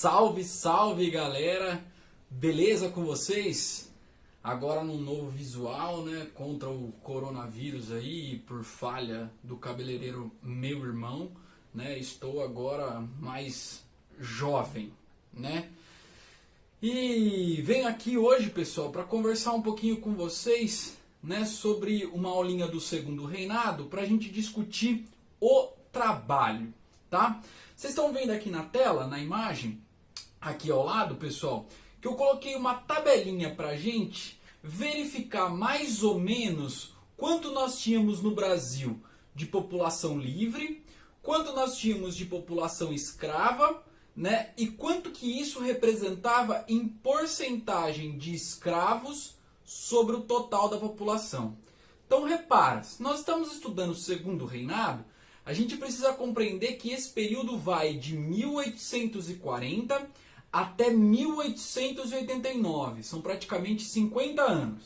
Salve, salve galera! Beleza com vocês? Agora num novo visual, né? Contra o coronavírus aí, por falha do cabeleireiro meu irmão, né? Estou agora mais jovem, né? E venho aqui hoje, pessoal, para conversar um pouquinho com vocês, né? Sobre uma aulinha do Segundo Reinado, para a gente discutir o trabalho, tá? Vocês estão vendo aqui na tela, na imagem, aqui ao lado, pessoal, que eu coloquei uma tabelinha para a gente verificar mais ou menos quanto nós tínhamos no Brasil de população livre, quanto nós tínhamos de população escrava, né? E quanto que isso representava em porcentagem de escravos sobre o total da população. Então repara, se nós estamos estudando o Segundo Reinado, a gente precisa compreender que esse período vai de 1840 até 1889. São praticamente 50 anos.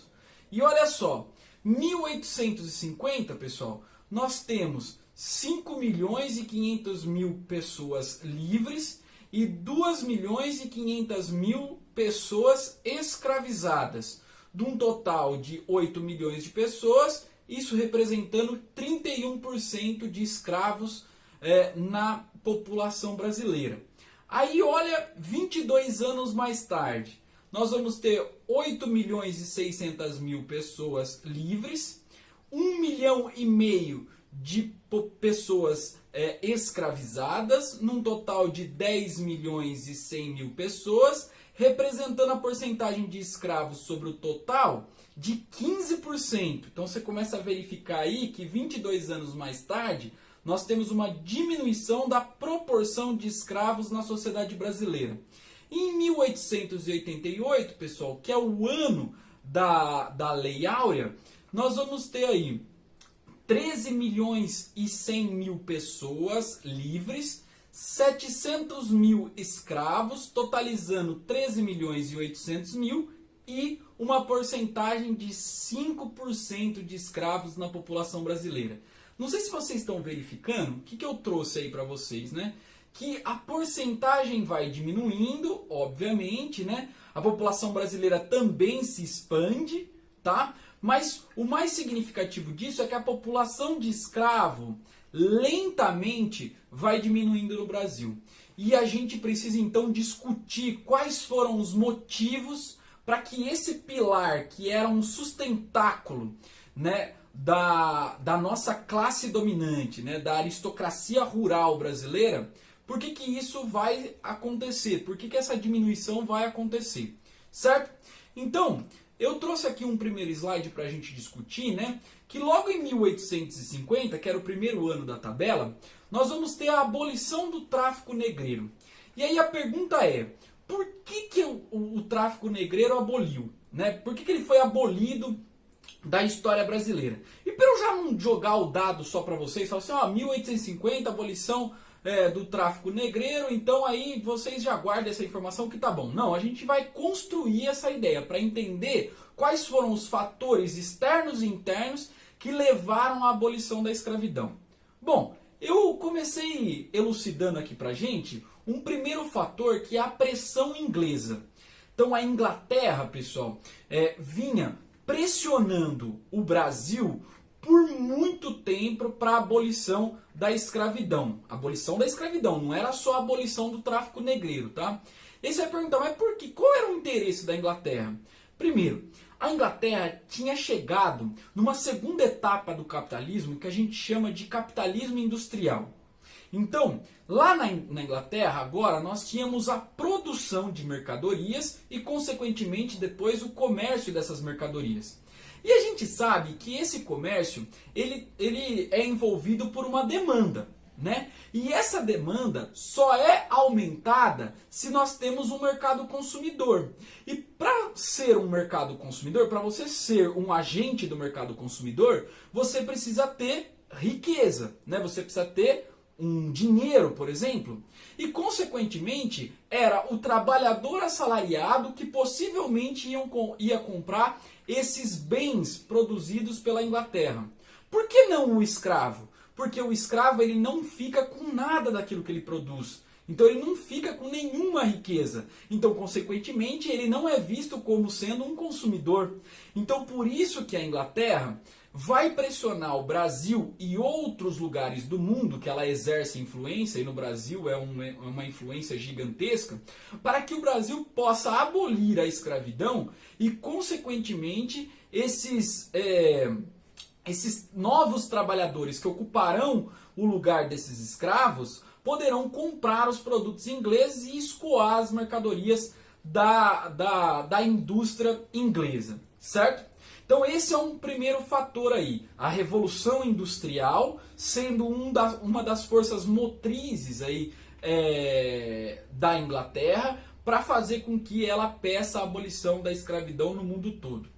E olha só, 1850, pessoal, nós temos 5 milhões e 500 mil pessoas livres e 2 milhões e 500 mil pessoas escravizadas, de um total de 8 milhões de pessoas, isso representando 31% de escravos na população brasileira. Aí olha, 22 anos mais tarde, nós vamos ter 8 milhões e 600 mil pessoas livres, 1 milhão e meio de pessoas escravizadas, num total de 10 milhões e 100 mil pessoas, representando a porcentagem de escravos sobre o total de 15%. Então você começa a verificar aí que 22 anos mais tarde, nós temos uma diminuição da proporção de escravos na sociedade brasileira. Em 1888, pessoal, que é o ano da Lei Áurea, nós vamos ter aí 13 milhões e 100 mil pessoas livres, 700 mil escravos, totalizando 13 milhões e 800 mil e uma porcentagem de 5% de escravos na população brasileira. Não sei se vocês estão verificando, o que eu trouxe aí para vocês, né? Que a porcentagem vai diminuindo, obviamente, né? A população brasileira também se expande, tá? Mas o mais significativo disso é que a população de escravo lentamente vai diminuindo no Brasil. E a gente precisa então discutir quais foram os motivos para que esse pilar, que era um sustentáculo, né, da nossa classe dominante, né, da aristocracia rural brasileira, por que isso vai acontecer? Por que essa diminuição vai acontecer? Certo? Então, eu trouxe aqui um primeiro slide para a gente discutir, né? Que logo em 1850, que era o primeiro ano da tabela, nós vamos ter a abolição do tráfico negreiro. E aí a pergunta é, por que o tráfico negreiro aboliu? Né? Por que ele foi abolido da história brasileira? E para eu já não jogar o dado só para vocês, falar assim, ó, 1850, abolição do tráfico negreiro, então aí vocês já guardem essa informação que tá bom. Não, a gente vai construir essa ideia para entender quais foram os fatores externos e internos que levaram à abolição da escravidão. Bom, eu comecei elucidando aqui pra gente um primeiro fator que é a pressão inglesa. Então a Inglaterra, pessoal, vinha pressionando o Brasil por muito tempo para a abolição da escravidão. Abolição da escravidão, não era só a abolição do tráfico negreiro, tá? E aí você vai perguntar, mas por quê? Qual era o interesse da Inglaterra? Primeiro, a Inglaterra tinha chegado numa segunda etapa do capitalismo que a gente chama de capitalismo industrial. Então, lá na Inglaterra, agora, nós tínhamos a produção de mercadorias e, consequentemente, depois o comércio dessas mercadorias. E a gente sabe que esse comércio, ele é envolvido por uma demanda, né? E essa demanda só é aumentada se nós temos um mercado consumidor. E para ser um mercado consumidor, para você ser um agente do mercado consumidor, você precisa ter riqueza, né? Você precisa ter um dinheiro, por exemplo, e consequentemente era o trabalhador assalariado que possivelmente ia comprar esses bens produzidos pela Inglaterra. Por que não o escravo? Porque o escravo ele não fica com nada daquilo que ele produz. Então ele não fica com nenhuma riqueza. Então, consequentemente, ele não é visto como sendo um consumidor. Então, por isso que a Inglaterra vai pressionar o Brasil e outros lugares do mundo que ela exerce influência, e no Brasil é uma influência gigantesca, para que o Brasil possa abolir a escravidão e, consequentemente, esses novos trabalhadores que ocuparão o lugar desses escravos poderão comprar os produtos ingleses e escoar as mercadorias da indústria inglesa, certo? Então esse é um primeiro fator aí, a Revolução Industrial sendo uma das forças motrizes aí, da Inglaterra para fazer com que ela peça a abolição da escravidão no mundo todo.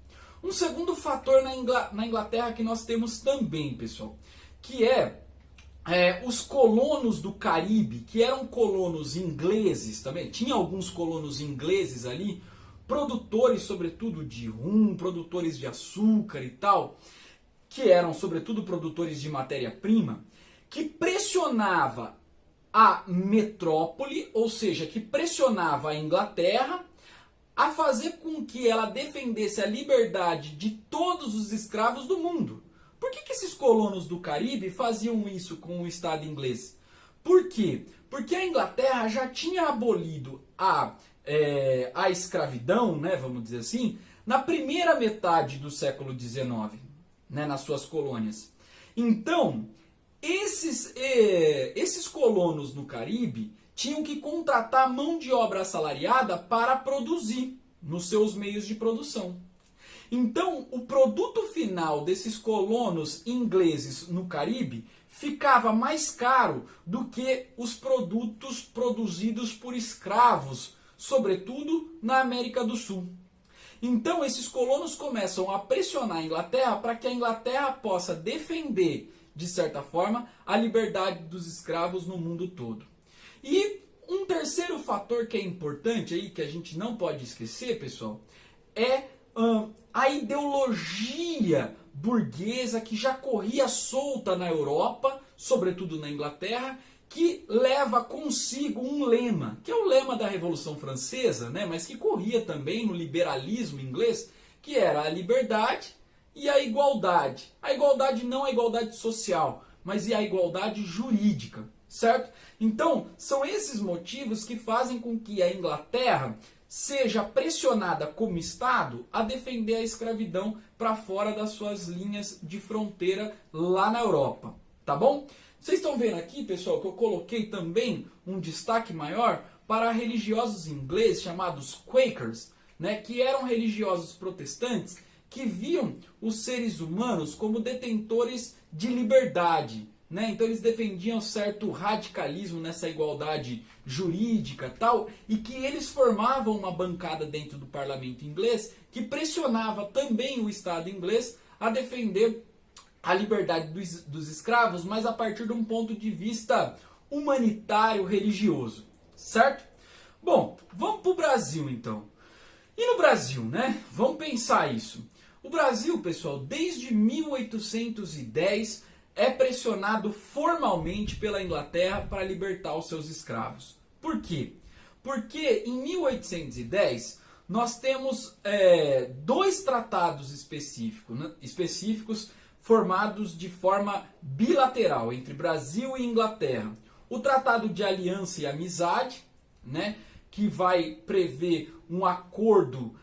Um segundo fator na Inglaterra que nós temos também, pessoal, que os colonos do Caribe, que eram colonos ingleses também, tinha alguns colonos ingleses ali, produtores sobretudo de rum, produtores de açúcar e tal, que eram sobretudo produtores de matéria-prima, que pressionava a metrópole, ou seja, que pressionava a Inglaterra a fazer com que ela defendesse a liberdade de todos os escravos do mundo. Por que esses colonos do Caribe faziam isso com o Estado inglês? Por quê? Porque a Inglaterra já tinha abolido a escravidão, né, vamos dizer assim, na primeira metade do século XIX, né, nas suas colônias. Então, esses colonos no Caribe tinham que contratar mão de obra assalariada para produzir nos seus meios de produção. Então, o produto final desses colonos ingleses no Caribe ficava mais caro do que os produtos produzidos por escravos, sobretudo na América do Sul. Então, esses colonos começam a pressionar a Inglaterra para que a Inglaterra possa defender, de certa forma, a liberdade dos escravos no mundo todo. E um terceiro fator que é importante aí, que a gente não pode esquecer, pessoal, é a ideologia burguesa que já corria solta na Europa, sobretudo na Inglaterra, que leva consigo um lema, que é o lema da Revolução Francesa, né, mas que corria também no liberalismo inglês, que era a liberdade e a igualdade. A igualdade não a igualdade social, mas a igualdade jurídica, certo? Então, são esses motivos que fazem com que a Inglaterra seja pressionada como Estado a defender a escravidão para fora das suas linhas de fronteira lá na Europa, tá bom? Vocês estão vendo aqui, pessoal, que eu coloquei também um destaque maior para religiosos ingleses chamados Quakers, né, que eram religiosos protestantes que viam os seres humanos como detentores de liberdade, né? Então eles defendiam certo radicalismo nessa igualdade jurídica tal, e que eles formavam uma bancada dentro do parlamento inglês que pressionava também o Estado inglês a defender a liberdade dos escravos, mas a partir de um ponto de vista humanitário religioso, certo? Bom, vamos para o Brasil então. E no Brasil, né? Vamos pensar isso. O Brasil, pessoal, desde 1810 é pressionado formalmente pela Inglaterra para libertar os seus escravos. Por quê? Porque em 1810 nós temos dois tratados específicos formados de forma bilateral entre Brasil e Inglaterra. O Tratado de Aliança e Amizade, né, que vai prever um acordo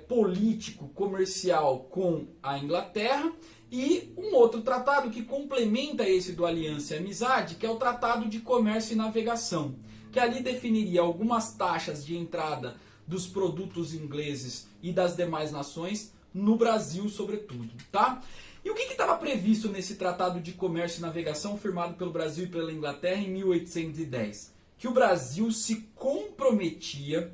político, comercial com a Inglaterra, e um outro tratado que complementa esse do Aliança e Amizade, que é o Tratado de Comércio e Navegação, que ali definiria algumas taxas de entrada dos produtos ingleses e das demais nações no Brasil, sobretudo, tá? E o que estava previsto nesse Tratado de Comércio e Navegação firmado pelo Brasil e pela Inglaterra em 1810? Que o Brasil se comprometia,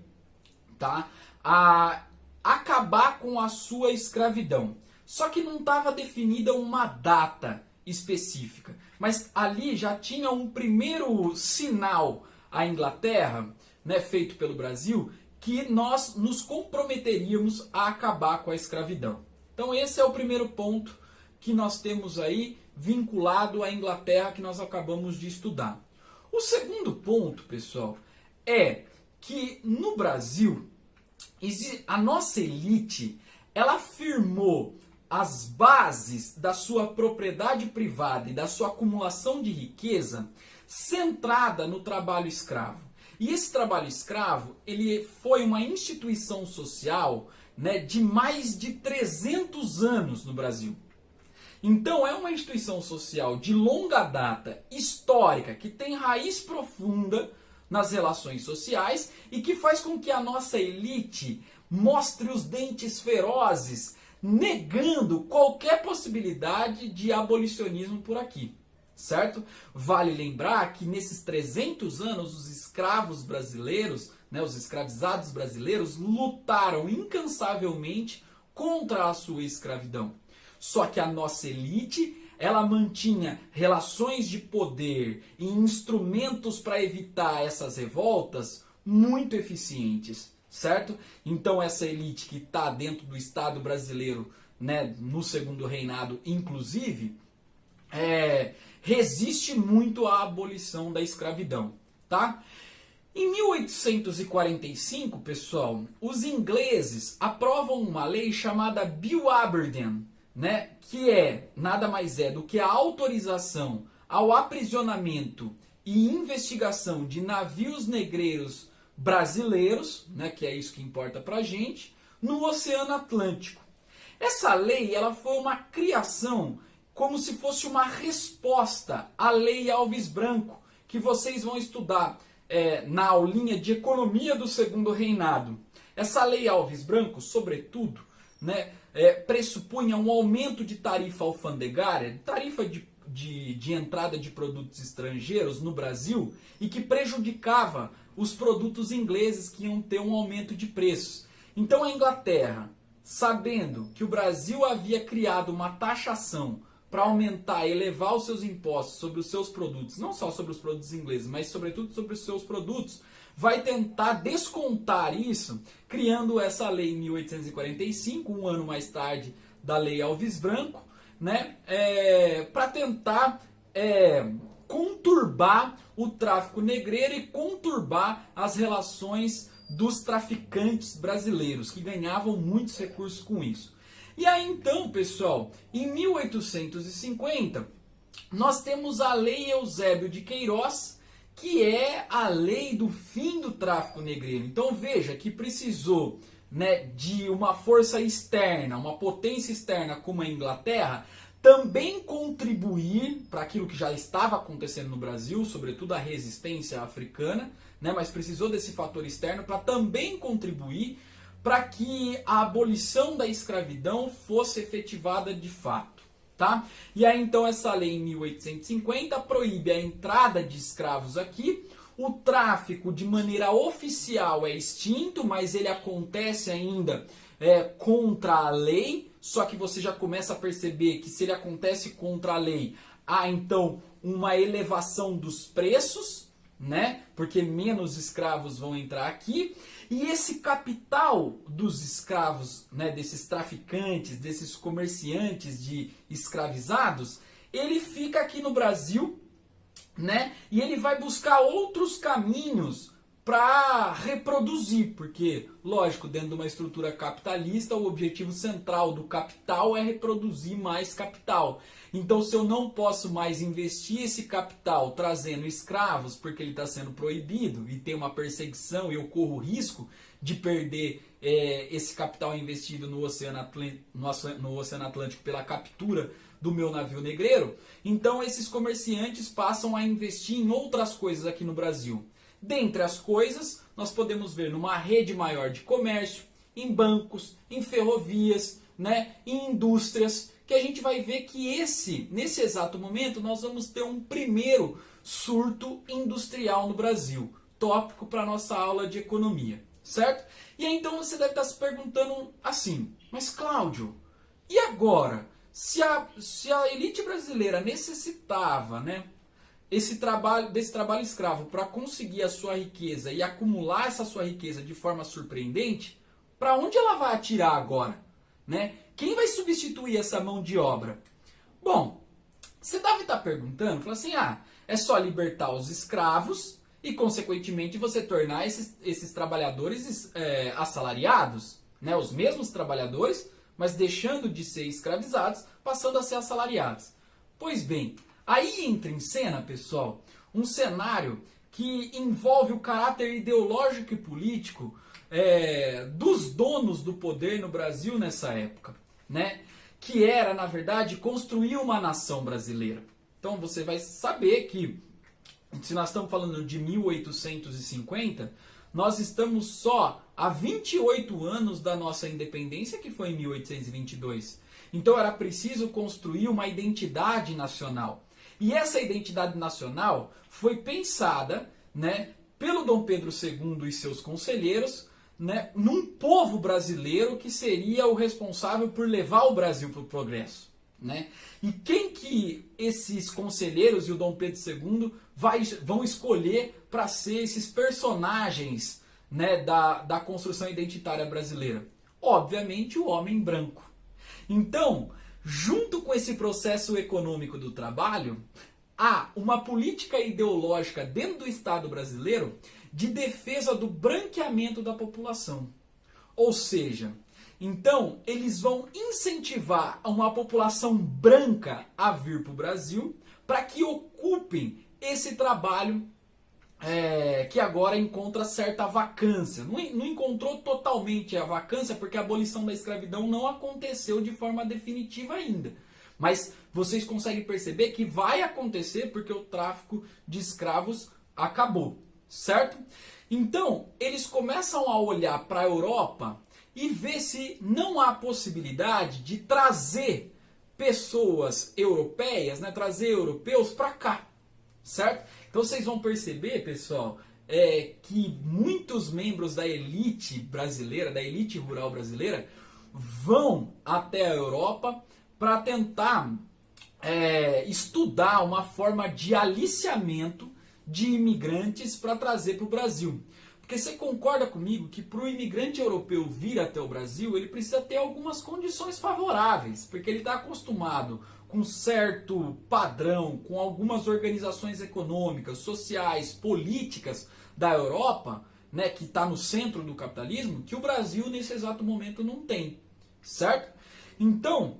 tá, a acabar com a sua escravidão. Só que não estava definida uma data específica. Mas ali já tinha um primeiro sinal à Inglaterra, né, feito pelo Brasil, que nós nos comprometeríamos a acabar com a escravidão. Então esse é o primeiro ponto que nós temos aí vinculado à Inglaterra que nós acabamos de estudar. O segundo ponto, pessoal, é que no Brasil a nossa elite, ela firmou as bases da sua propriedade privada e da sua acumulação de riqueza centrada no trabalho escravo. E esse trabalho escravo, ele foi uma instituição social, né, de mais de 300 anos no Brasil. Então é uma instituição social de longa data, histórica, que tem raiz profunda nas relações sociais e que faz com que a nossa elite mostre os dentes ferozes, negando qualquer possibilidade de abolicionismo por aqui, certo? Vale lembrar que nesses 300 anos os escravos brasileiros, né, os escravizados brasileiros, lutaram incansavelmente contra a sua escravidão. Só que a nossa elite, ela mantinha relações de poder e instrumentos para evitar essas revoltas muito eficientes, certo? Então essa elite que está dentro do Estado brasileiro, né, no segundo reinado inclusive, resiste muito à abolição da escravidão, tá? Em 1845, pessoal, os ingleses aprovam uma lei chamada Bill Aberdeen, né, que nada mais é do que a autorização ao aprisionamento e investigação de navios negreiros brasileiros, né, que é isso que importa pra gente, no Oceano Atlântico. Essa lei, ela foi uma criação como se fosse uma resposta à Lei Alves Branco, que vocês vão estudar na aulinha de Economia do Segundo Reinado. Essa Lei Alves Branco, sobretudo, né, pressupunha um aumento de tarifa alfandegária, tarifa de entrada de produtos estrangeiros no Brasil, e que prejudicava os produtos ingleses que iam ter um aumento de preços. Então a Inglaterra, sabendo que o Brasil havia criado uma taxação para aumentar e elevar os seus impostos sobre os seus produtos, não só sobre os produtos ingleses, mas sobretudo sobre os seus produtos, vai tentar descontar isso, criando essa lei em 1845, um ano mais tarde da Lei Alves Branco, né, para tentar conturbar o tráfico negreiro e conturbar as relações dos traficantes brasileiros, que ganhavam muitos recursos com isso. E aí então, pessoal, em 1850, nós temos a Lei Eusébio de Queiroz, que é a lei do fim do tráfico negreiro. Então veja que precisou, né, de uma força externa, uma potência externa como a Inglaterra, também contribuir para aquilo que já estava acontecendo no Brasil, sobretudo a resistência africana, né, mas precisou desse fator externo para também contribuir para que a abolição da escravidão fosse efetivada de fato. Tá? E aí então essa lei em 1850 proíbe a entrada de escravos aqui, o tráfico de maneira oficial é extinto, mas ele acontece ainda contra a lei, só que você já começa a perceber que se ele acontece contra a lei, há então uma elevação dos preços, né? Porque menos escravos vão entrar aqui. E esse capital dos escravos, né, desses traficantes, desses comerciantes de escravizados, ele fica aqui no Brasil, né? E ele vai buscar outros caminhos para reproduzir, porque, lógico, dentro de uma estrutura capitalista, o objetivo central do capital é reproduzir mais capital. Então, se eu não posso mais investir esse capital trazendo escravos, porque ele está sendo proibido e tem uma perseguição e eu corro risco de perder esse capital investido no Oceano Atlântico pela captura do meu navio negreiro, então esses comerciantes passam a investir em outras coisas aqui no Brasil. Dentre as coisas, nós podemos ver numa rede maior de comércio, em bancos, em ferrovias, né, em indústrias, que a gente vai ver que nesse exato momento nós vamos ter um primeiro surto industrial no Brasil, tópico para a nossa aula de economia, certo? E aí então você deve estar se perguntando assim, mas Cláudio, e agora? Se a elite brasileira necessitava, né, desse trabalho escravo para conseguir a sua riqueza e acumular essa sua riqueza de forma surpreendente, para onde ela vai atirar agora? Né? Quem vai substituir essa mão de obra? Bom, você deve estar perguntando, fala assim, É só libertar os escravos e, consequentemente, você tornar esses trabalhadores assalariados, né? Os mesmos trabalhadores, mas deixando de ser escravizados, passando a ser assalariados. Pois bem, aí entra em cena, pessoal, um cenário que envolve o caráter ideológico e político dos donos do poder no Brasil nessa época, né? Que era, na verdade, construir uma nação brasileira. Então você vai saber que, se nós estamos falando de 1850, nós estamos só há 28 anos da nossa independência, que foi em 1822. Então era preciso construir uma identidade nacional. E essa identidade nacional foi pensada, né, pelo Dom Pedro II e seus conselheiros, né, num povo brasileiro que seria o responsável por levar o Brasil para o progresso. Né? E quem que esses conselheiros e o Dom Pedro II vão escolher para ser esses personagens, né, da construção identitária brasileira? Obviamente o homem branco. Então, junto com esse processo econômico do trabalho, há uma política ideológica dentro do Estado brasileiro de defesa do branqueamento da população. Ou seja, então eles vão incentivar uma população branca a vir para o Brasil para que ocupem esse trabalho que agora encontra certa vacância. Não encontrou totalmente a vacância porque a abolição da escravidão não aconteceu de forma definitiva ainda. Mas vocês conseguem perceber que vai acontecer porque o tráfico de escravos acabou, certo? Então, eles começam a olhar para a Europa e ver se não há possibilidade de trazer pessoas europeias, né, trazer europeus para cá, certo? Então vocês vão perceber, pessoal, que muitos membros da elite brasileira, da elite rural brasileira, vão até a Europa para tentar estudar uma forma de aliciamento de imigrantes para trazer para o Brasil. Porque você concorda comigo que para o imigrante europeu vir até o Brasil, ele precisa ter algumas condições favoráveis, porque ele está acostumado com certo padrão, com algumas organizações econômicas, sociais, políticas da Europa, né, que está no centro do capitalismo, que o Brasil nesse exato momento não tem, certo? Então,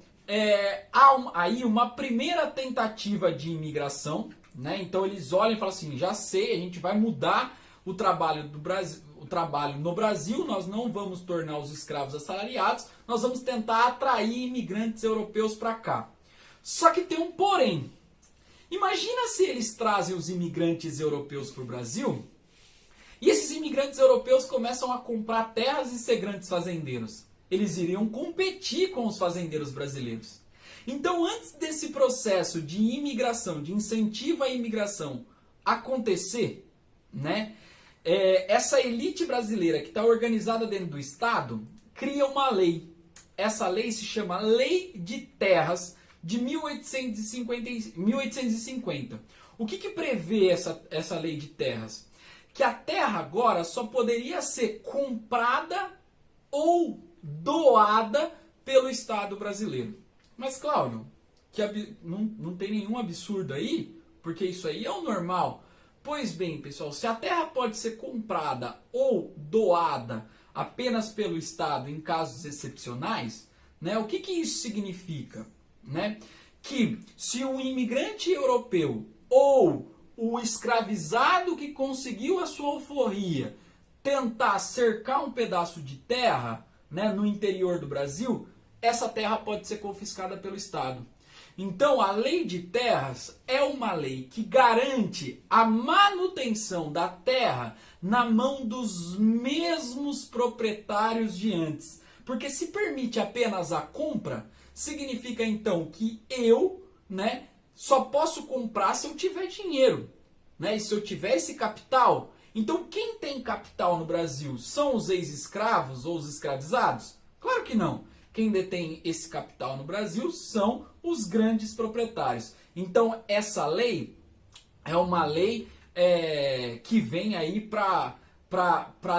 há aí uma primeira tentativa de imigração, né? Então eles olham e falam assim, já sei, a gente vai mudar o trabalho no Brasil, nós não vamos tornar os escravos assalariados, nós vamos tentar atrair imigrantes europeus para cá. Só que tem um porém. Imagina se eles trazem os imigrantes europeus para o Brasil e esses imigrantes europeus começam a comprar terras e ser grandes fazendeiros. Eles iriam competir com os fazendeiros brasileiros. Então, antes desse processo de imigração, de incentivo à imigração acontecer, né, essa elite brasileira que está organizada dentro do Estado cria uma lei. Essa lei se chama Lei de Terras de 1850. O que prevê essa Lei de Terras? Que a terra agora só poderia ser comprada ou doada pelo Estado brasileiro. Mas, Cláudio, não tem nenhum absurdo aí? Porque isso aí é o normal. Pois bem, pessoal, se a terra pode ser comprada ou doada apenas pelo Estado em casos excepcionais, né, o que isso significa? Né? Que se um imigrante europeu ou o escravizado que conseguiu a sua alforria tentar cercar um pedaço de terra, né, no interior do Brasil, essa terra pode ser confiscada pelo Estado. Então, a Lei de Terras é uma lei que garante a manutenção da terra na mão dos mesmos proprietários de antes. Porque se permite apenas a compra, significa então que eu, né, só posso comprar se eu tiver dinheiro, né? E se eu tiver esse capital. Então, quem tem capital no Brasil são os ex-escravos ou os escravizados? Claro que não. Quem detém esse capital no Brasil são os grandes proprietários. Então, essa lei é uma lei que vem aí para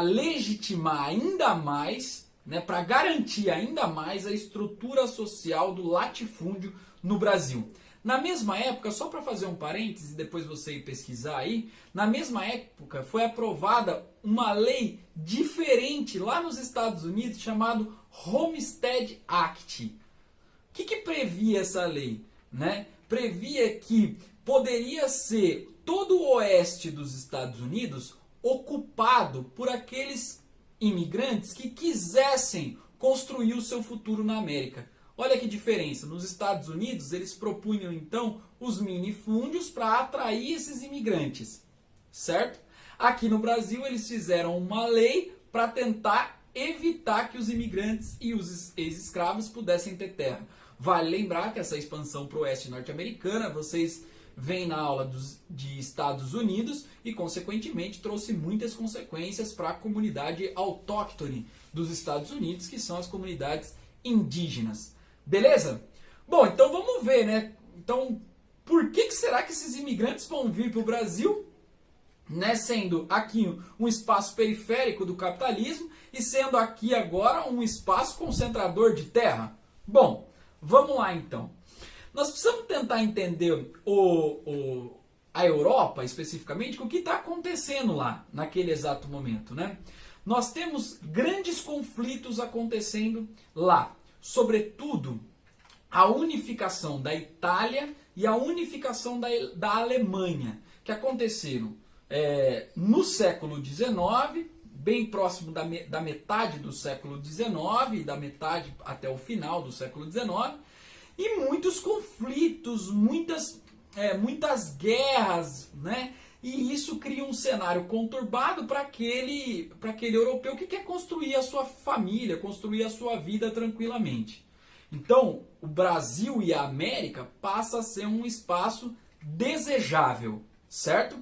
legitimar ainda mais, né, para garantir ainda mais a estrutura social do latifúndio no Brasil. Na mesma época, só para fazer um parêntese, depois você ir pesquisar aí, na mesma época foi aprovada uma lei diferente lá nos Estados Unidos chamado Homestead Act. O que previa essa lei? Né? Previa que poderia ser todo o oeste dos Estados Unidos ocupado por aqueles imigrantes que quisessem construir o seu futuro na América. Olha que diferença, nos Estados Unidos eles propunham então os minifúndios para atrair esses imigrantes, certo? Aqui no Brasil eles fizeram uma lei para tentar evitar que os imigrantes e os ex-escravos pudessem ter terra. Vale lembrar que essa expansão para o oeste norte-americana, vocês veem na aula de Estados Unidos e consequentemente trouxe muitas consequências para a comunidade autóctone dos Estados Unidos, que são as comunidades indígenas. Beleza? Bom, então vamos ver, né? Então, por que será que esses imigrantes vão vir para o Brasil, né? Sendo aqui um espaço periférico do capitalismo e sendo aqui agora um espaço concentrador de terra? Bom, vamos lá então. Nós precisamos tentar entender a Europa, especificamente, o que está acontecendo lá, naquele exato momento, né? Nós temos grandes conflitos acontecendo lá. Sobretudo, a unificação da Itália e a unificação da Alemanha, que aconteceram no século XIX, bem próximo da metade do século XIX, e da metade até o final do século XIX, e muitos conflitos, muitas guerras, né? E isso cria um cenário conturbado para aquele europeu que quer construir a sua família, construir a sua vida tranquilamente. Então, o Brasil e a América passa a ser um espaço desejável, certo?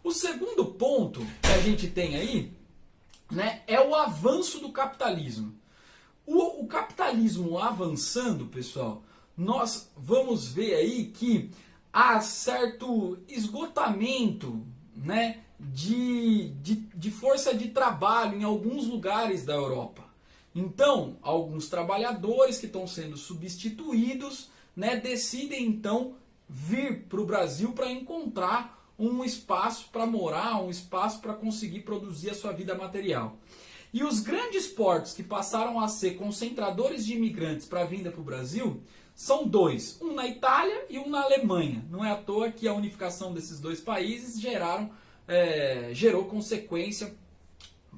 O segundo ponto que a gente tem aí, né, é o avanço do capitalismo. O capitalismo avançando, pessoal, nós vamos ver aí que há certo esgotamento, né, de força de trabalho em alguns lugares da Europa. Então, alguns trabalhadores que estão sendo substituídos, né, decidem então vir para o Brasil para encontrar um espaço para morar, um espaço para conseguir produzir a sua vida material. E os grandes portos que passaram a ser concentradores de imigrantes para a vinda para o Brasil são dois, um na Itália e um na Alemanha. Não é à toa que a unificação desses dois países gerou consequência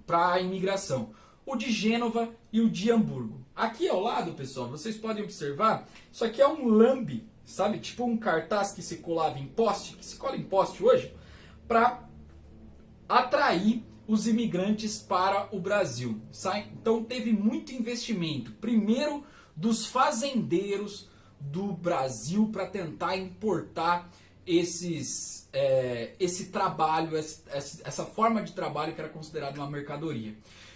para a imigração. O de Gênova e o de Hamburgo. Aqui ao lado, pessoal, vocês podem observar, isso aqui é um lambe, sabe? Tipo um cartaz que se colava em poste, que se cola em poste hoje, para atrair os imigrantes para o Brasil. Então teve muito investimento. Primeiro, dos fazendeiros do Brasil para tentar importar esse trabalho, essa forma de trabalho que era considerada uma mercadoria.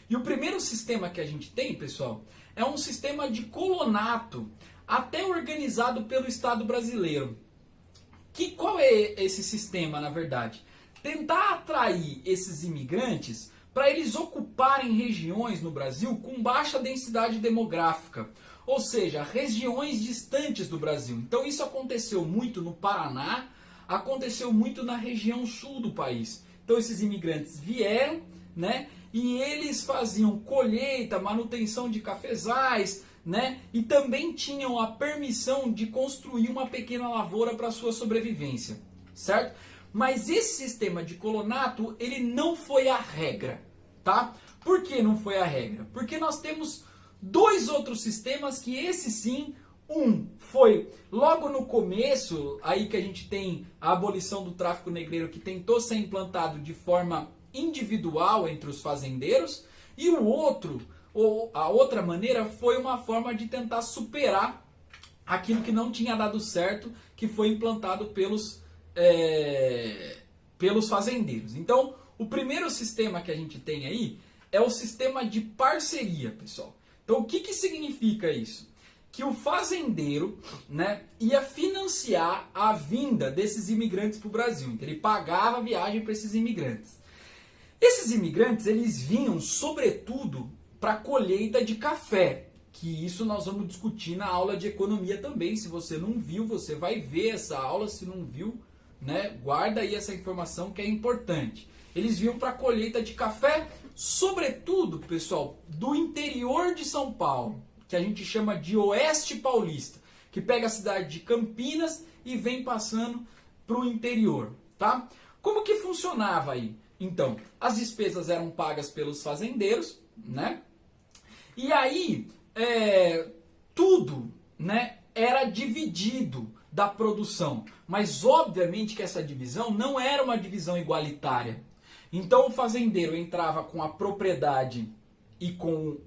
E o primeiro sistema que a gente tem, pessoal, é um sistema de colonato, até organizado pelo Estado brasileiro. Qual é esse sistema, na verdade? Tentar atrair esses imigrantes para eles ocuparem regiões no Brasil com baixa densidade demográfica, ou seja, regiões distantes do Brasil. Então isso aconteceu muito no Paraná, aconteceu muito na região sul do país. Então esses imigrantes vieram, né, e eles faziam colheita, manutenção de cafezais, né, e também tinham a permissão de construir uma pequena lavoura para sua sobrevivência, certo? Mas esse sistema de colonato, ele não foi a regra, tá? Por que não foi a regra? Porque nós temos dois outros sistemas que esse sim, um foi logo no começo, aí que a gente tem a abolição do tráfico negreiro que tentou ser implantado de forma individual entre os fazendeiros, e o outro, ou a outra maneira, foi uma forma de tentar superar aquilo que não tinha dado certo, que foi implantado pelos fazendeiros. Então, o primeiro sistema que a gente tem aí é o sistema de parceria, pessoal. Então, o que significa isso? Que o fazendeiro, né, ia financiar a vinda desses imigrantes para o Brasil. Então, ele pagava a viagem para esses imigrantes. Esses imigrantes, eles vinham, sobretudo, para a colheita de café, que isso nós vamos discutir na aula de economia também. Se você não viu, você vai ver essa aula. Se não viu, né, guarda aí essa informação que é importante. Eles vinham para a colheita de café, sobretudo, pessoal, do interior de São Paulo, que a gente chama de Oeste Paulista, que pega a cidade de Campinas e vem passando para o interior, tá? Como que funcionava aí? Então, as despesas eram pagas pelos fazendeiros, né? E aí, tudo, né, era dividido da produção. Mas, obviamente, que essa divisão não era uma divisão igualitária. Então, o fazendeiro entrava com a propriedade e com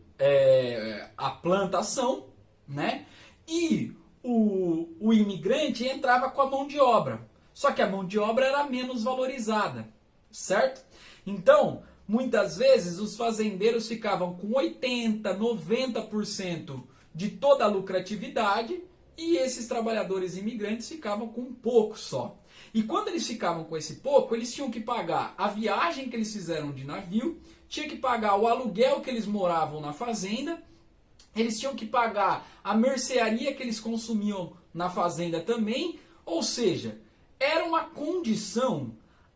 a plantação, né? E o imigrante entrava com a mão de obra. Só que a mão de obra era menos valorizada, certo? Então, muitas vezes os fazendeiros ficavam com 80%, 90% de toda a lucratividade e esses trabalhadores imigrantes ficavam com um pouco só. E quando eles ficavam com esse pouco, eles tinham que pagar a viagem que eles fizeram de navio, tinha que pagar o aluguel que eles moravam na fazenda, eles tinham que pagar a mercearia que eles consumiam na fazenda também, ou seja, era uma condição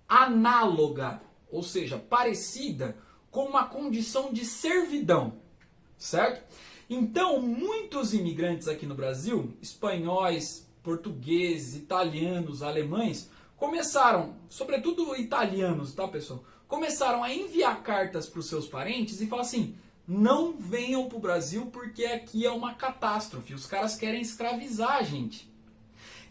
análoga, ou seja, parecida com uma condição de servidão, certo? Então, muitos imigrantes aqui no Brasil, espanhóis, portugueses, italianos, alemães, começaram, sobretudo italianos, tá, pessoal? Começaram a enviar cartas para os seus parentes e falar assim: não venham para o Brasil porque aqui é uma catástrofe, os caras querem escravizar a gente.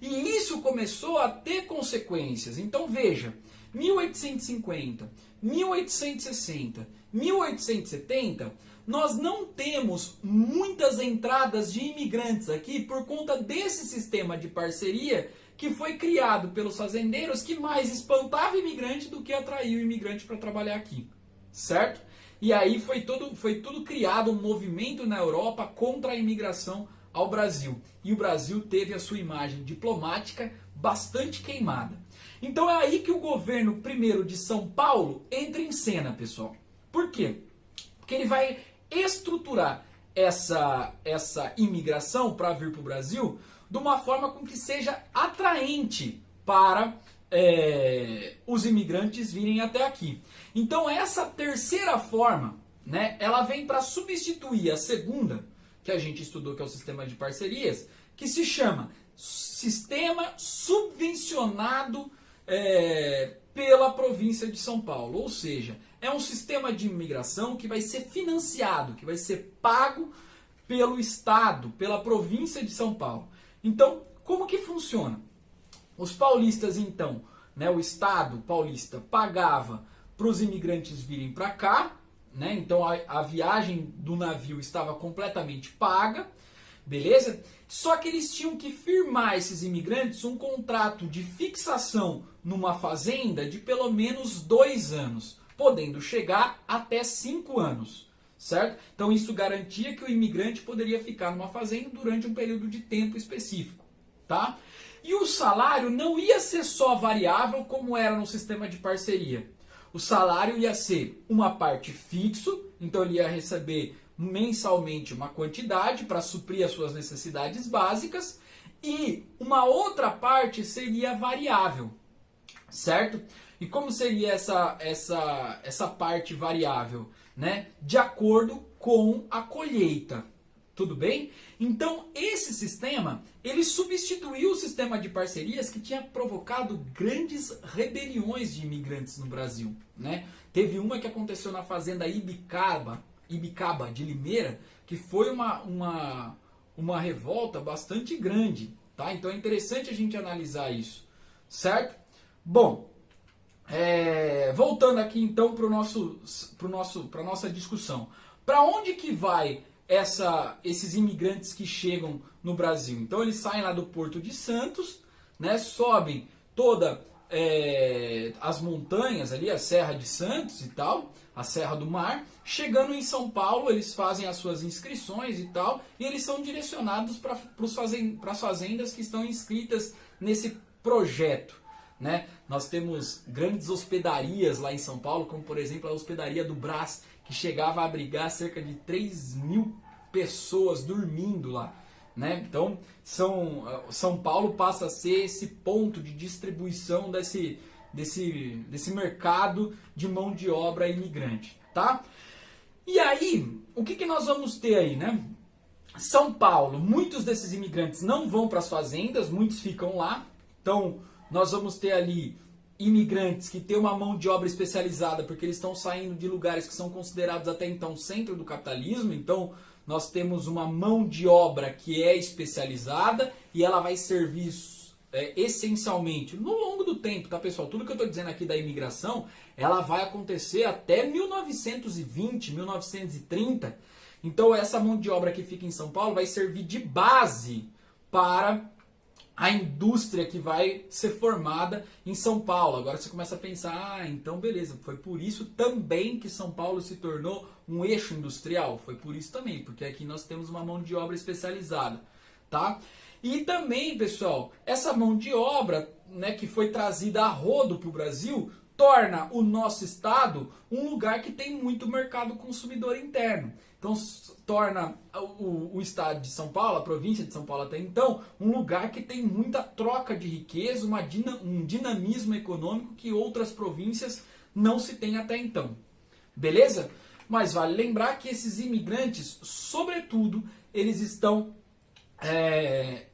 E isso começou a ter consequências. Então veja, 1850, 1860, 1870, nós não temos muitas entradas de imigrantes aqui por conta desse sistema de parceria que foi criado pelos fazendeiros, que mais espantava imigrante do que atraía o imigrante para trabalhar aqui, certo? E aí foi tudo criado um movimento na Europa contra a imigração ao Brasil. E o Brasil teve a sua imagem diplomática bastante queimada. Então é aí que o governo primeiro de São Paulo entra em cena, pessoal. Por quê? Porque ele vai estruturar essa imigração para vir para o Brasil de uma forma com que seja atraente para os imigrantes virem até aqui. Então essa terceira forma, né, ela vem para substituir a segunda, que a gente estudou, que é o sistema de parcerias, que se chama Sistema Subvencionado pela província de São Paulo. Ou seja, é um sistema de imigração que vai ser financiado, que vai ser pago pelo Estado, pela província de São Paulo. Então, como que funciona? Os paulistas, então, né, o Estado paulista pagava para os imigrantes virem para cá, né? Então a viagem do navio estava completamente paga, beleza? Só que eles tinham que firmar, esses imigrantes, um contrato de fixação numa fazenda de pelo menos 2 anos, podendo chegar até 5 anos, certo? Então isso garantia que o imigrante poderia ficar numa fazenda durante um período de tempo específico, tá? E o salário não ia ser só variável como era no sistema de parceria. O salário ia ser uma parte fixo, então ele ia receber mensalmente uma quantidade para suprir as suas necessidades básicas, e uma outra parte seria variável, certo? E como seria essa parte variável, né? De acordo com a colheita. Tudo bem? Então, esse sistema, ele substituiu o sistema de parcerias que tinha provocado grandes rebeliões de imigrantes no Brasil, né? Teve uma que aconteceu na fazenda Ibicaba de Limeira, que foi uma revolta bastante grande, tá? Então é interessante a gente analisar isso, certo? Bom, voltando aqui então para a nossa discussão. Para onde que vai esses imigrantes que chegam no Brasil? Então eles saem lá do Porto de Santos, né, sobem toda as montanhas ali, a Serra de Santos e tal, a Serra do Mar, chegando em São Paulo, eles fazem as suas inscrições e tal, e eles são direcionados para as fazendas que estão inscritas nesse projeto, né? Nós temos grandes hospedarias lá em São Paulo, como por exemplo a hospedaria do Brás, que chegava a abrigar cerca de 3.000 pessoas dormindo lá, né? Então, São Paulo passa a ser esse ponto de distribuição desse mercado de mão de obra imigrante, tá? E aí, o que nós vamos ter aí, né? São Paulo, muitos desses imigrantes não vão para as fazendas, muitos ficam lá. Então, nós vamos ter ali imigrantes que têm uma mão de obra especializada, porque eles estão saindo de lugares que são considerados até então centro do capitalismo. Então, nós temos uma mão de obra que é especializada e ela vai servir essencialmente no longo do tempo, tá, pessoal? Tudo que eu estou dizendo aqui da imigração, ela vai acontecer até 1920, 1930. Então, essa mão de obra que fica em São Paulo vai servir de base para a indústria que vai ser formada em São Paulo. Agora você começa a pensar, então beleza, foi por isso também que São Paulo se tornou um eixo industrial. Foi por isso também, porque aqui nós temos uma mão de obra especializada, tá? E também, pessoal, essa mão de obra, né, que foi trazida a rodo para o Brasil, torna o nosso estado um lugar que tem muito mercado consumidor interno. Então, torna o estado de São Paulo, a província de São Paulo até então, um lugar que tem muita troca de riqueza, um dinamismo econômico que outras províncias não se têm até então. Beleza? Mas vale lembrar que esses imigrantes, sobretudo, eles estão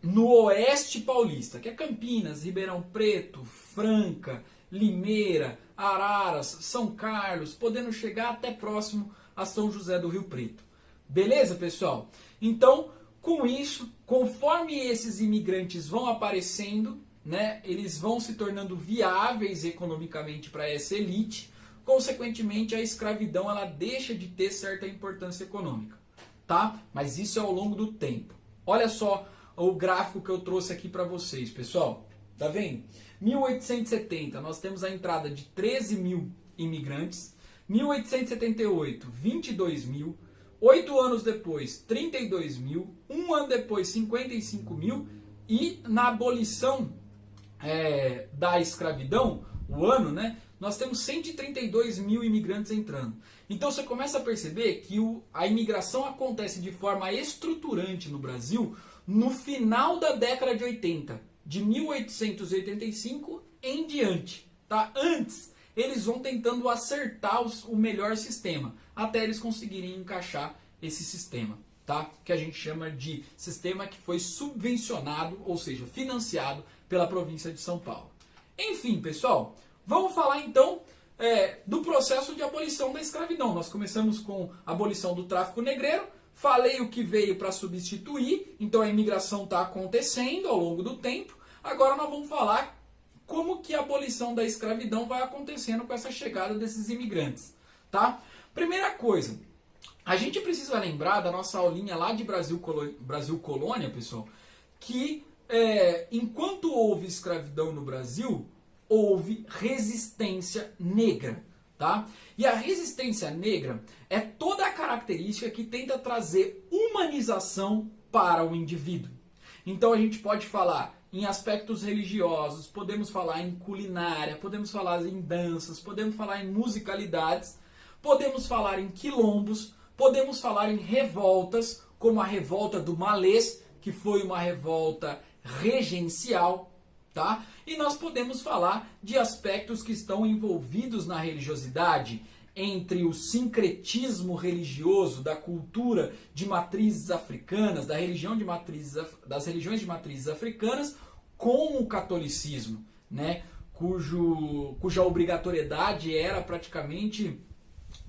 no oeste paulista, que é Campinas, Ribeirão Preto, Franca, Limeira, Araras, São Carlos, podendo chegar até próximo a São José do Rio Preto. Beleza, pessoal? Então, com isso, conforme esses imigrantes vão aparecendo, né, eles vão se tornando viáveis economicamente para essa elite, consequentemente a escravidão ela deixa de ter certa importância econômica, tá? Mas isso é ao longo do tempo. Olha só o gráfico que eu trouxe aqui para vocês, pessoal. Tá vendo? 1870, nós temos a entrada de 13 mil imigrantes. 1878, 22 mil. 8 anos depois, 32 mil. 1 ano depois, 55 mil. E na abolição da escravidão, o ano, né? Nós temos 132 mil imigrantes entrando. Então você começa a perceber que a imigração acontece de forma estruturante no Brasil no final da década de 80, de 1885 em diante. Tá? Antes, eles vão tentando acertar o melhor sistema, até eles conseguirem encaixar esse sistema, tá? Que a gente chama de sistema que foi subvencionado, ou seja, financiado pela província de São Paulo. Enfim, pessoal, vamos falar então do processo de abolição da escravidão. Nós começamos com a abolição do tráfico negreiro, falei o que veio para substituir, então a imigração está acontecendo ao longo do tempo. Agora nós vamos falar como que a abolição da escravidão vai acontecendo com essa chegada desses imigrantes, tá? Primeira coisa, a gente precisa lembrar da nossa aulinha lá de Brasil Colônia, pessoal, que enquanto houve escravidão no Brasil, houve resistência negra, tá? E a resistência negra é toda a característica que tenta trazer humanização para o indivíduo. Então a gente pode falar em aspectos religiosos, podemos falar em culinária, podemos falar em danças, podemos falar em musicalidades, podemos falar em quilombos, podemos falar em revoltas, como a revolta do Malês, que foi uma revolta regencial, tá? E nós podemos falar de aspectos que estão envolvidos na religiosidade, entre o sincretismo religioso da cultura de matrizes africanas, das religiões de matrizes africanas, com o catolicismo, né? Cuja obrigatoriedade era praticamente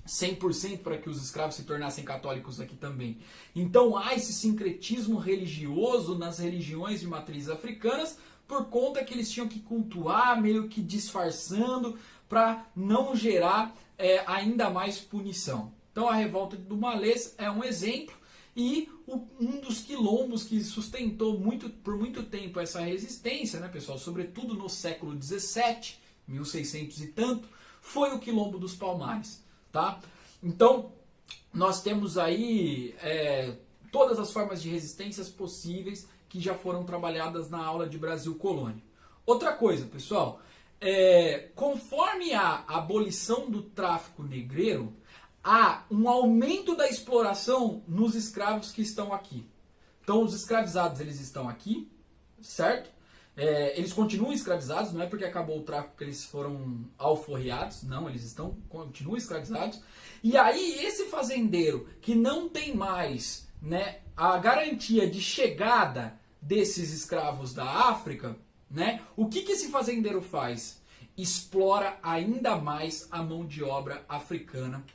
100% para que os escravos se tornassem católicos aqui também. Então há esse sincretismo religioso nas religiões de matrizes africanas, por conta que eles tinham que cultuar, meio que disfarçando, para não gerar ainda mais punição. Então a revolta do Malês é um exemplo, e um dos quilombos que sustentou por muito tempo essa resistência, né, pessoal, sobretudo no século XVII, 1600 e tanto, foi o quilombo dos Palmares. Tá? Então, nós temos aí todas as formas de resistências possíveis que já foram trabalhadas na aula de Brasil Colônia. Outra coisa, pessoal, conforme a abolição do tráfico negreiro, há um aumento da exploração nos escravos que estão aqui. Então os escravizados eles estão aqui, certo? Eles continuam escravizados, não é porque acabou o tráfico que eles foram alforriados, não, eles continuam escravizados. E aí esse fazendeiro que não tem mais, né, a garantia de chegada desses escravos da África, né, o que esse fazendeiro faz? Explora ainda mais a mão de obra africana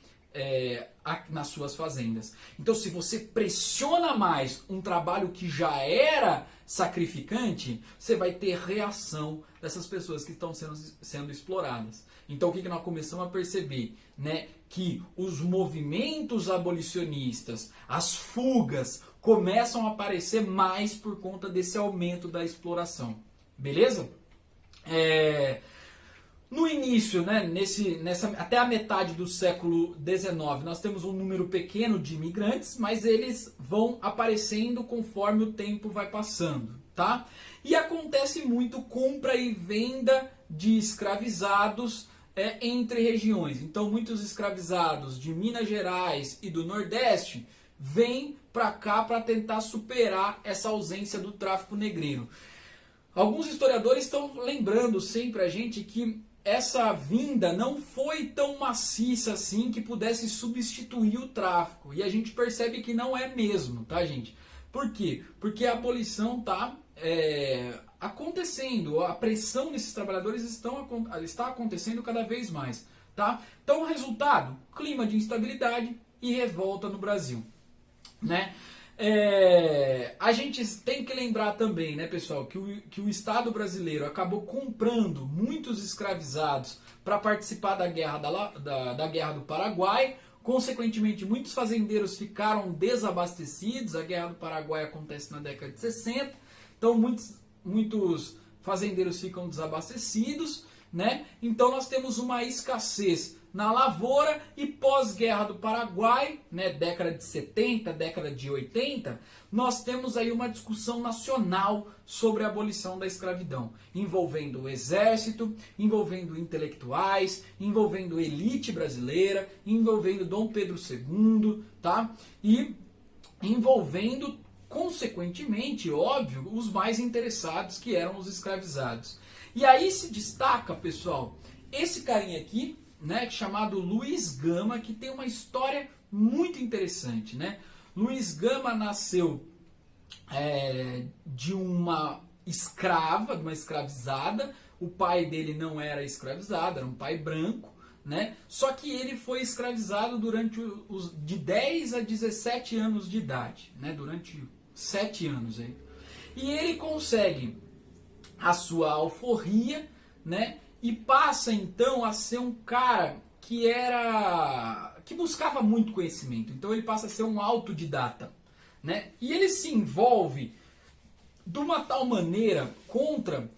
nas suas fazendas. Então, se você pressiona mais um trabalho que já era sacrificante, você vai ter reação dessas pessoas que estão sendo exploradas. Então, o que nós começamos a perceber? Né? Que os movimentos abolicionistas, as fugas, começam a aparecer mais por conta desse aumento da exploração. Beleza? No início, né, até a metade do século XIX, nós temos um número pequeno de imigrantes, mas eles vão aparecendo conforme o tempo vai passando, tá? E acontece muito compra e venda de escravizados entre regiões. Então, muitos escravizados de Minas Gerais e do Nordeste vêm para cá para tentar superar essa ausência do tráfico negreiro. Alguns historiadores estão lembrando sempre a gente que essa vinda não foi tão maciça assim que pudesse substituir o tráfico. E a gente percebe que não é mesmo, tá, gente? Por quê? Porque a abolição está acontecendo, a pressão desses trabalhadores está acontecendo cada vez mais, tá? Então o resultado, clima de instabilidade e revolta no Brasil, né? A gente tem que lembrar também, né, pessoal, que o Estado brasileiro acabou comprando muitos escravizados para participar da guerra, da guerra do Paraguai. Consequentemente, muitos fazendeiros ficaram desabastecidos. A Guerra do Paraguai acontece na década de 60. Então, muitos fazendeiros ficam desabastecidos, né? Então, nós temos uma escassez na lavoura e pós-guerra do Paraguai, né, década de 70, década de 80, nós temos aí uma discussão nacional sobre a abolição da escravidão, envolvendo o exército, envolvendo intelectuais, envolvendo elite brasileira, envolvendo Dom Pedro II, tá? E envolvendo, consequentemente, óbvio, os mais interessados, que eram os escravizados. E aí se destaca, pessoal, esse carinha aqui, né, chamado Luiz Gama, que tem uma história muito interessante, né? Luiz Gama nasceu de uma escrava, de uma escravizada. O pai dele não era escravizado, era um pai branco, né? Só que ele foi escravizado durante de 10 a 17 anos de idade, né? Durante 7 anos aí. E ele consegue a sua alforria, né? E passa então a ser um cara que buscava muito conhecimento. Então ele passa a ser um autodidata, né? E ele se envolve de uma tal maneira contra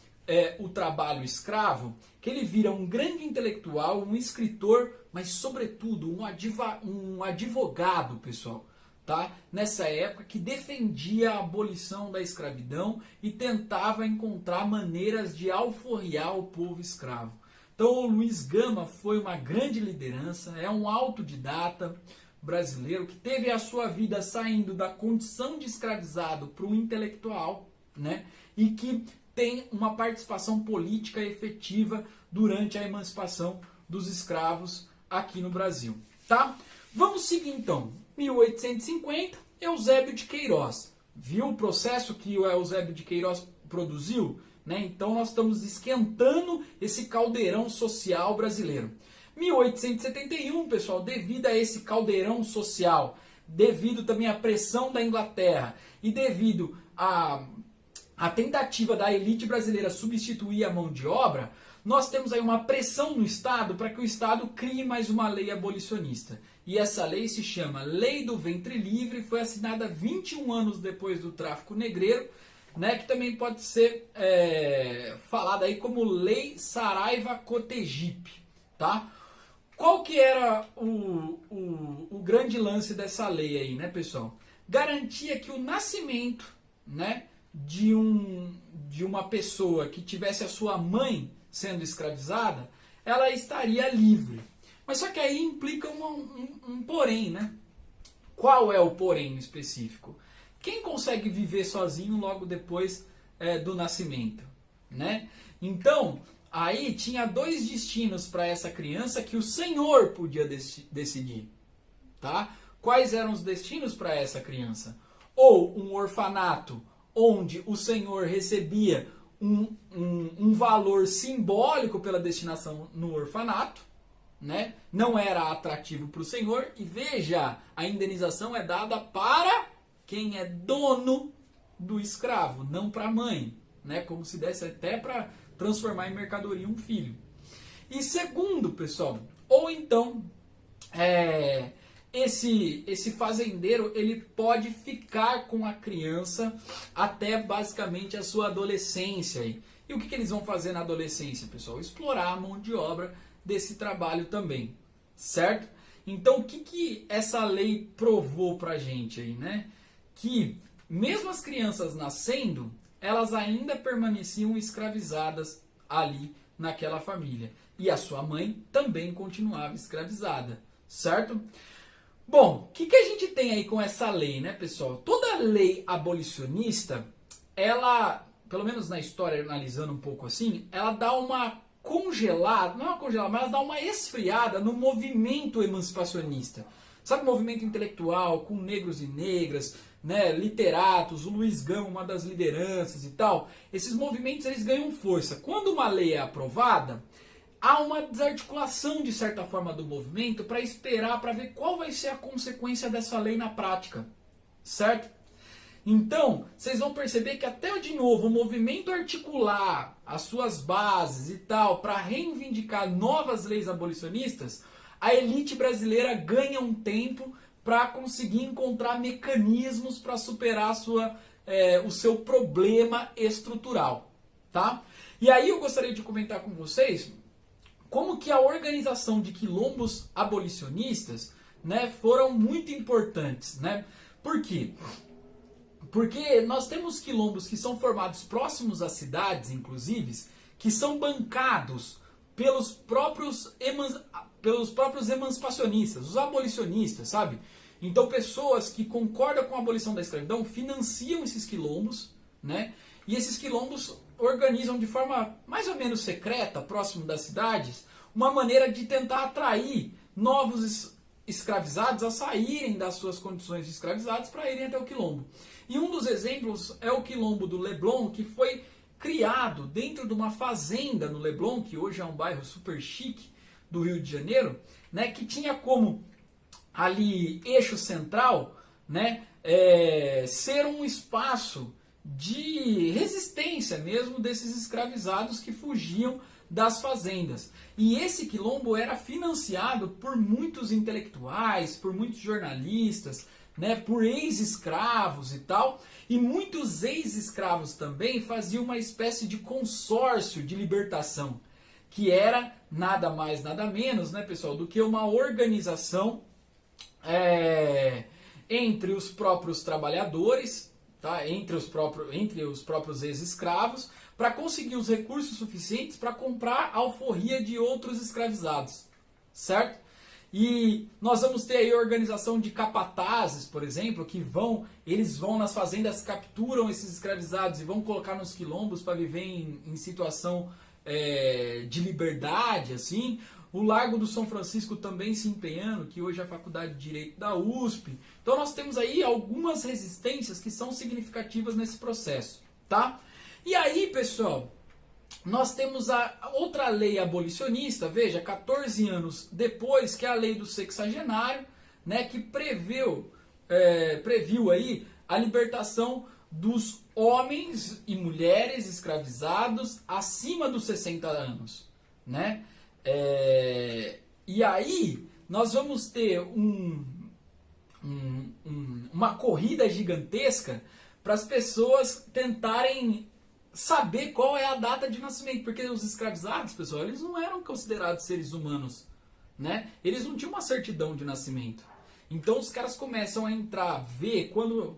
o trabalho escravo que ele vira um grande intelectual, um escritor, mas sobretudo um advogado, pessoal. Tá? Nessa época, que defendia a abolição da escravidão e tentava encontrar maneiras de alforriar o povo escravo. Então o Luiz Gama foi uma grande liderança, é um autodidata brasileiro que teve a sua vida saindo da condição de escravizado para o intelectual, né? E que tem uma participação política efetiva durante a emancipação dos escravos aqui no Brasil. Tá? Vamos seguir então. 1850, Eusébio de Queiroz. Viu o processo que o Eusébio de Queiroz produziu? Né? Então nós estamos esquentando esse caldeirão social brasileiro. 1871, pessoal, devido a esse caldeirão social, devido também à pressão da Inglaterra e devido à tentativa da elite brasileira substituir a mão de obra, nós temos aí uma pressão no Estado para que o Estado crie mais uma lei abolicionista. E essa lei se chama Lei do Ventre Livre, foi assinada 21 anos depois do tráfico negreiro, né, que também pode ser falada aí como Lei Saraiva-Cotegipe. Tá? Qual que era o grande lance dessa lei aí, né, pessoal? Garantia que o nascimento, né, de uma pessoa que tivesse a sua mãe sendo escravizada, ela estaria livre. Mas só que aí implica um porém, né? Qual é o porém específico? Quem consegue viver sozinho logo depois do nascimento, né? Então, aí tinha dois destinos para essa criança que o Senhor podia decidir, tá? Quais eram os destinos para essa criança? Ou um orfanato, onde o Senhor recebia um valor simbólico pela destinação no orfanato, né? Não era atrativo para o Senhor. E veja, a indenização é dada para quem é dono do escravo, não para a mãe, né? Como se desse até para transformar em mercadoria um filho. E segundo, pessoal, ou então esse fazendeiro ele pode ficar com a criança até basicamente a sua adolescência. E o que eles vão fazer na adolescência, pessoal? Explorar a mão de obra desse trabalho também, certo? Então o que essa lei provou pra gente aí, né? Que mesmo as crianças nascendo, elas ainda permaneciam escravizadas ali naquela família. E a sua mãe também continuava escravizada, certo? Bom, o que a gente tem aí com essa lei, né, pessoal? Toda lei abolicionista, ela, pelo menos na história, analisando um pouco assim, ela dá uma congelada, não é uma congelada, mas ela dá uma esfriada no movimento emancipacionista. Sabe o movimento intelectual, com negros e negras, né, literatos, o Luiz Gama, uma das lideranças e tal? Esses movimentos eles ganham força. Quando uma lei é aprovada, há uma desarticulação, de certa forma, do movimento para esperar, para ver qual vai ser a consequência dessa lei na prática, certo? Então, vocês vão perceber que até de novo o movimento articular as suas bases e tal para reivindicar novas leis abolicionistas, a elite brasileira ganha um tempo para conseguir encontrar mecanismos para superar o seu problema estrutural, tá? E aí eu gostaria de comentar com vocês como que a organização de quilombos abolicionistas, né, foram muito importantes, né? Por quê? Porque nós temos quilombos que são formados próximos às cidades, inclusive, que são bancados pelos próprios emancipacionistas, os abolicionistas, sabe? Então pessoas que concordam com a abolição da escravidão financiam esses quilombos, né? E esses quilombos organizam de forma mais ou menos secreta, próximo das cidades, uma maneira de tentar atrair novos escravizados a saírem das suas condições de escravizados para irem até o quilombo. E um dos exemplos é o quilombo do Leblon, que foi criado dentro de uma fazenda no Leblon, que hoje é um bairro super chique do Rio de Janeiro, né, que tinha como ali eixo central, né, ser um espaço de resistência mesmo desses escravizados que fugiam das fazendas. E esse quilombo era financiado por muitos intelectuais, por muitos jornalistas, né, por ex-escravos e tal. E muitos ex-escravos também faziam uma espécie de consórcio de libertação, que era nada mais, nada menos, né, pessoal, do que uma organização entre os próprios trabalhadores, tá, entre os próprios ex-escravos, para conseguir os recursos suficientes para comprar a alforria de outros escravizados, certo? E nós vamos ter aí a organização de capatazes, por exemplo, que eles vão nas fazendas, capturam esses escravizados e vão colocar nos quilombos para viver em situação de liberdade, assim. O Largo do São Francisco também se empenhando, que hoje é a Faculdade de Direito da USP. Então nós temos aí algumas resistências que são significativas nesse processo, tá? E aí, pessoal, nós temos a outra lei abolicionista, veja, 14 anos depois, que é a lei do sexagenário, né, que previu aí a libertação dos homens e mulheres escravizados acima dos 60 anos, né? E aí nós vamos ter uma corrida gigantesca para as pessoas tentarem saber qual é a data de nascimento, porque os escravizados, pessoal, eles não eram considerados seres humanos, né? Eles não tinham uma certidão de nascimento. Então os caras começam a entrar, ver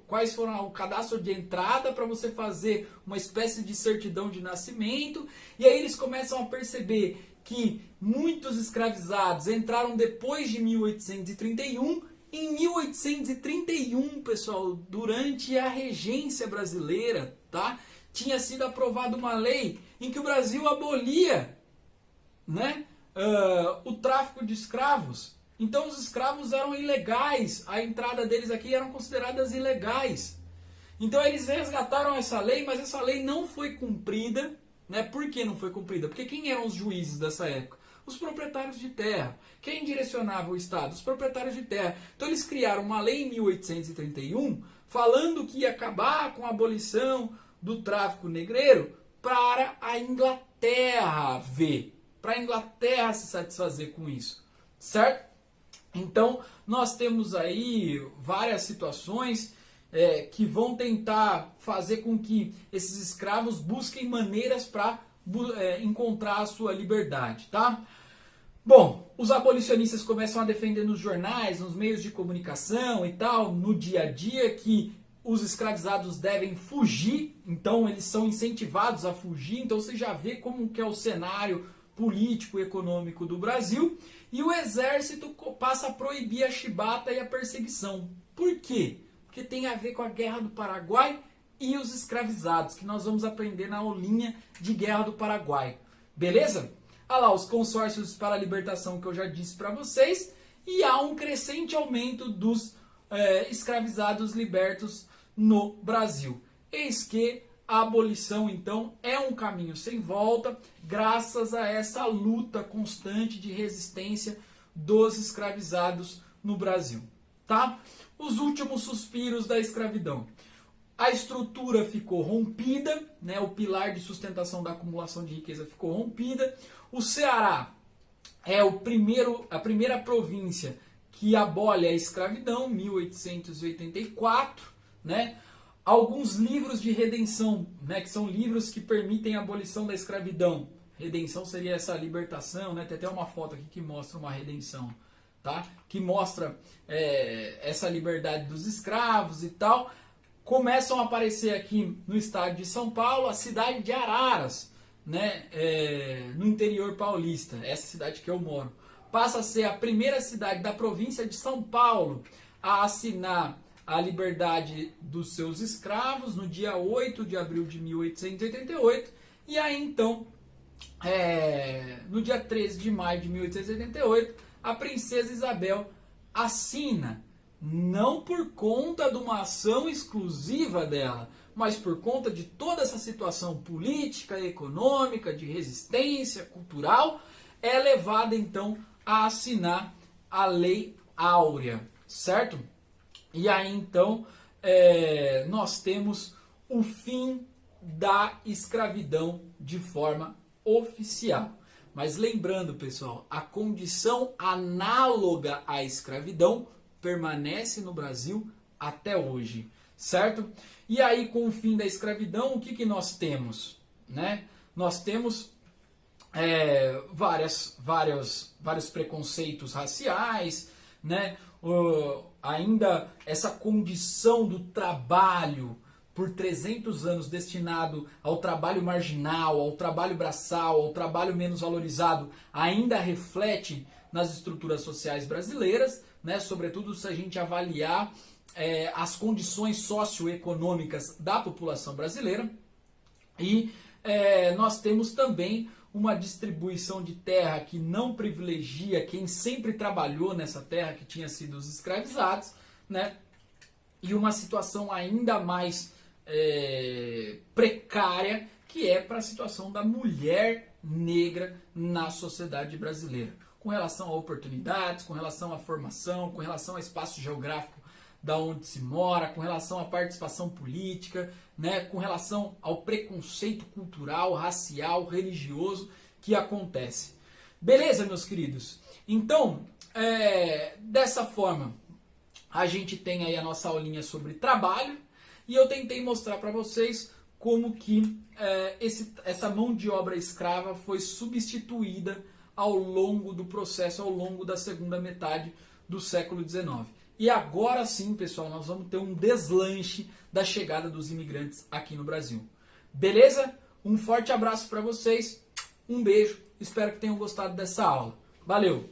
quais foram o cadastro de entrada para você fazer uma espécie de certidão de nascimento, e aí eles começam a perceber que muitos escravizados entraram depois de 1831. Em 1831, pessoal, durante a regência brasileira, tá? Tinha sido aprovada uma lei em que o Brasil abolia, né, o tráfico de escravos. Então os escravos eram ilegais, a entrada deles aqui eram consideradas ilegais. Então eles resgataram essa lei, mas essa lei não foi cumprida, né? Por que não foi cumprida? Porque quem eram os juízes dessa época? Os proprietários de terra. Quem direcionava o Estado? Os proprietários de terra. Então eles criaram uma lei em 1831 falando que ia acabar com a abolição do tráfico negreiro para a Inglaterra ver, para a Inglaterra se satisfazer com isso, certo? Então nós temos aí várias situações que vão tentar fazer com que esses escravos busquem maneiras para encontrar a sua liberdade, tá? Bom, os abolicionistas começam a defender nos jornais, nos meios de comunicação e tal, no dia a dia, que os escravizados devem fugir, então eles são incentivados a fugir, então você já vê como que é o cenário político e econômico do Brasil, e o exército passa a proibir a chibata e a perseguição. Por quê? Porque tem a ver com a Guerra do Paraguai e os escravizados, que nós vamos aprender na aulinha de Guerra do Paraguai. Beleza? Olha lá, os consórcios para a libertação que eu já disse para vocês, e há um crescente aumento dos escravizados libertos no Brasil. Eis que a abolição, então, é um caminho sem volta, graças a essa luta constante de resistência dos escravizados no Brasil. Tá? Os últimos suspiros da escravidão. A estrutura ficou rompida, né? O pilar de sustentação da acumulação de riqueza ficou rompida. O Ceará é a primeira província que abole a escravidão, 1884, né? Alguns livros de redenção, né, que são livros que permitem a abolição da escravidão. Redenção seria essa libertação, né? Tem até uma foto aqui que mostra uma redenção, tá? Que mostra essa liberdade dos escravos e tal. Começam a aparecer aqui no estado de São Paulo, a cidade de Araras, né? No interior paulista, essa cidade que eu moro. Passa a ser a primeira cidade da província de São Paulo a assinar a liberdade dos seus escravos no dia 8 de abril de 1888. E aí então, no dia 13 de maio de 1888, a princesa Isabel assina, não por conta de uma ação exclusiva dela, mas por conta de toda essa situação política, econômica, de resistência cultural, é levada então a assinar a Lei Áurea, certo? E aí então nós temos o fim da escravidão de forma oficial. Mas lembrando, pessoal, a condição análoga à escravidão permanece no Brasil até hoje, certo? E aí, com o fim da escravidão, o que nós temos, né? Nós temos vários preconceitos raciais, né? Ainda essa condição do trabalho por 300 anos destinado ao trabalho marginal, ao trabalho braçal, ao trabalho menos valorizado, ainda reflete nas estruturas sociais brasileiras, né? Sobretudo se a gente avaliar as condições socioeconômicas da população brasileira. E nós temos também uma distribuição de terra que não privilegia quem sempre trabalhou nessa terra, que tinha sido os escravizados, né? E uma situação ainda mais precária, que é para a situação da mulher negra na sociedade brasileira, com relação a oportunidades, com relação à formação, com relação ao espaço geográfico da onde se mora, com relação à participação política, né, com relação ao preconceito cultural, racial, religioso que acontece. Beleza, meus queridos? Então, dessa forma, a gente tem aí a nossa aulinha sobre trabalho, e eu tentei mostrar para vocês como que essa mão de obra escrava foi substituída ao longo do processo, ao longo da segunda metade do século XIX. E agora sim, pessoal, nós vamos ter um deslanche da chegada dos imigrantes aqui no Brasil. Beleza? Um forte abraço para vocês, um beijo Espero que tenham gostado dessa aula. Valeu!